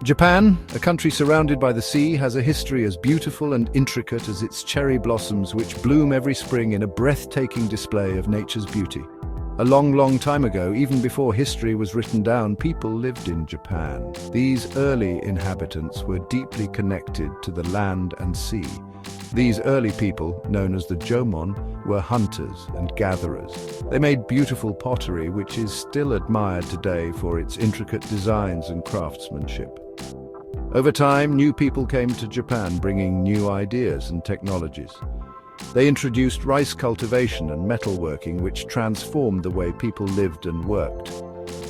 Japan, a country surrounded by the sea, has a history as beautiful and intricate as its cherry blossoms which bloom every spring in a breathtaking display of nature's beauty. A long, long time ago, even before history was written down, people lived in Japan. These early inhabitants were deeply connected to the land and sea. These early people, known as the Jōmon, were hunters and gatherers. They made beautiful pottery, which is still admired today for its intricate designs and craftsmanship. Over time, new people came to Japan bringing new ideas and technologies. They introduced rice cultivation and metalworking, which transformed the way people lived and worked.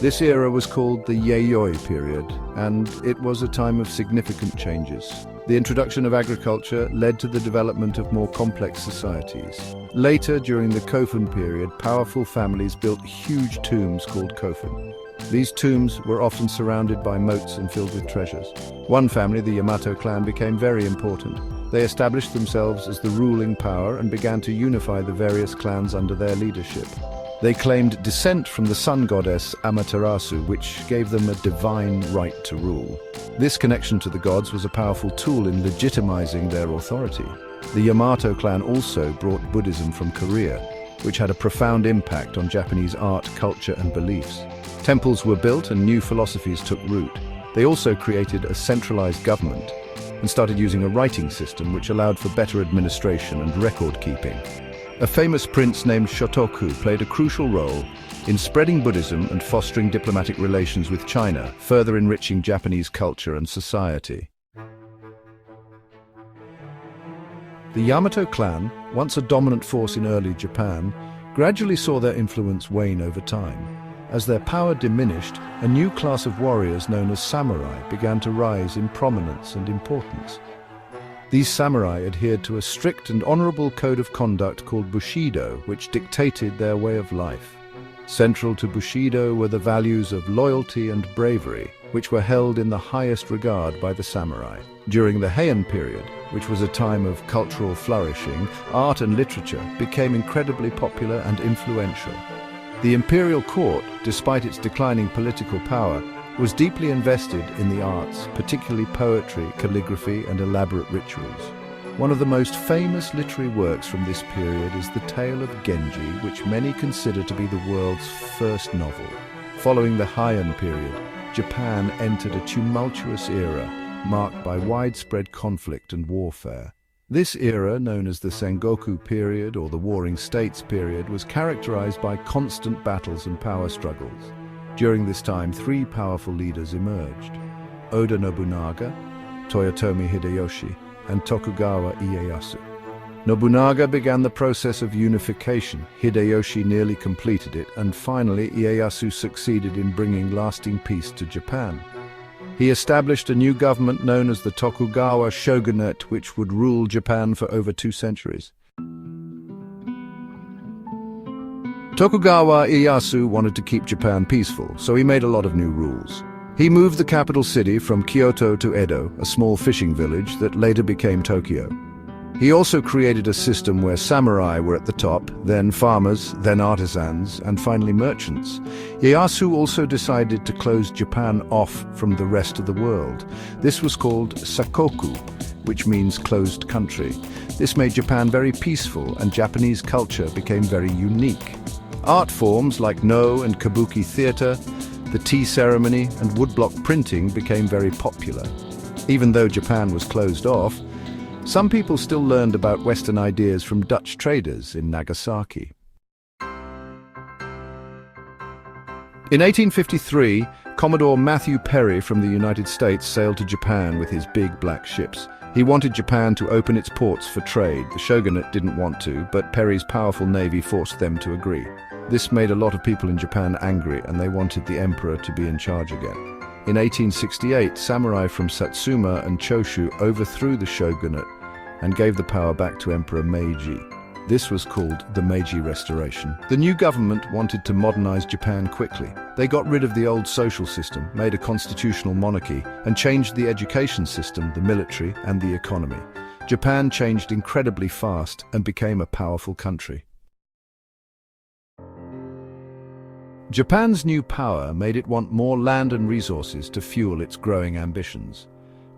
This era was called the Yayoi period, and it was a time of significant changes. The introduction of agriculture led to the development of more complex societies. Later, during the Kofun period, powerful families built huge tombs called kofun. These tombs were often surrounded by moats and filled with treasures. One family, the Yamato clan, became very important. They established themselves as the ruling power and began to unify the various clans under their leadership. They claimed descent from the sun goddess Amaterasu, which gave them a divine right to rule. This connection to the gods was a powerful tool in legitimizing their authority. The Yamato clan also brought Buddhism from Korea, which had a profound impact on Japanese art, culture, and beliefs. Temples were built and new philosophies took root. They also created a centralized government and started using a writing system which allowed for better administration and record-keeping. A famous prince named Shotoku played a crucial role in spreading Buddhism and fostering diplomatic relations with China, further enriching Japanese culture and society. The Yamato clan, once a dominant force in early Japan, gradually saw their influence wane over time. As their power diminished, a new class of warriors known as samurai began to rise in prominence and importance. These samurai adhered to a strict and honorable code of conduct called Bushido, which dictated their way of life. Central to Bushido were the values of loyalty and bravery, which were held in the highest regard by the samurai. During the Heian period, which was a time of cultural flourishing, art and literature became incredibly popular and influential. The imperial court, despite its declining political power, was deeply invested in the arts, particularly poetry, calligraphy, and elaborate rituals. One of the most famous literary works from this period is The Tale of Genji, which many consider to be the world's first novel. Following the Heian period, Japan entered a tumultuous era marked by widespread conflict and warfare. This era, known as the Sengoku period or the Warring States period, was characterized by constant battles and power struggles. During this time, three powerful leaders emerged: Oda Nobunaga, Toyotomi Hideyoshi, and Tokugawa Ieyasu. Nobunaga began the process of unification, Hideyoshi nearly completed it, and finally Ieyasu succeeded in bringing lasting peace to Japan. He established a new government known as the Tokugawa Shogunate, which would rule Japan for over 2 centuries. Tokugawa Ieyasu wanted to keep Japan peaceful, so he made a lot of new rules. He moved the capital city from Kyoto to Edo, a small fishing village that later became Tokyo. He also created a system where samurai were at the top, then farmers, then artisans, and finally merchants. Ieyasu also decided to close Japan off from the rest of the world. This was called Sakoku, which means closed country. This made Japan very peaceful, and Japanese culture became very unique. Art forms like No and Kabuki theater, the tea ceremony, and woodblock printing became very popular. Even though Japan was closed off, some people still learned about Western ideas from Dutch traders in Nagasaki. In 1853, Commodore Matthew Perry from the United States sailed to Japan with his big black ships. He wanted Japan to open its ports for trade. The shogunate didn't want to, but Perry's powerful navy forced them to agree. This made a lot of people in Japan angry, and they wanted the emperor to be in charge again. In 1868, samurai from Satsuma and Choshu overthrew the shogunate and gave the power back to Emperor Meiji. This was called the Meiji Restoration. The new government wanted to modernize Japan quickly. They got rid of the old social system, made a constitutional monarchy, and changed the education system, the military, and the economy. Japan changed incredibly fast and became a powerful country. Japan's new power made it want more land and resources to fuel its growing ambitions.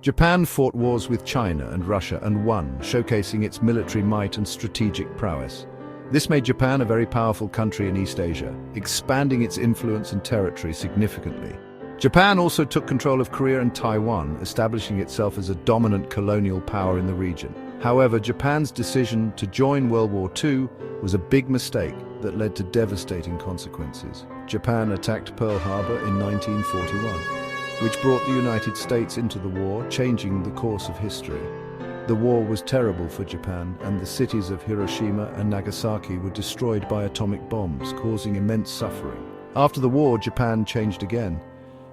Japan fought wars with China and Russia and won, showcasing its military might and strategic prowess. This made Japan a very powerful country in East Asia, expanding its influence and territory significantly. Japan also took control of Korea and Taiwan, establishing itself as a dominant colonial power in the region. However, Japan's decision to join World War II was a big mistake that led to devastating consequences. Japan attacked Pearl Harbor in 1941, which brought the United States into the war, changing the course of history. The war was terrible for Japan, and the cities of Hiroshima and Nagasaki were destroyed by atomic bombs, causing immense suffering. After the war, Japan changed again,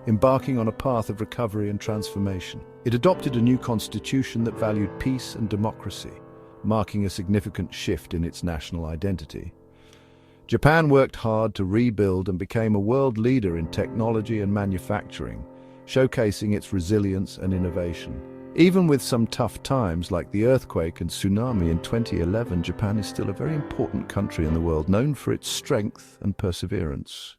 embarking on a path of recovery and transformation. It adopted a new constitution that valued peace and democracy, marking a significant shift in its national identity. Japan worked hard to rebuild and became a world leader in technology and manufacturing, showcasing its resilience and innovation. Even with some tough times like the earthquake and tsunami in 2011, Japan is still a very important country in the world, known for its strength and perseverance.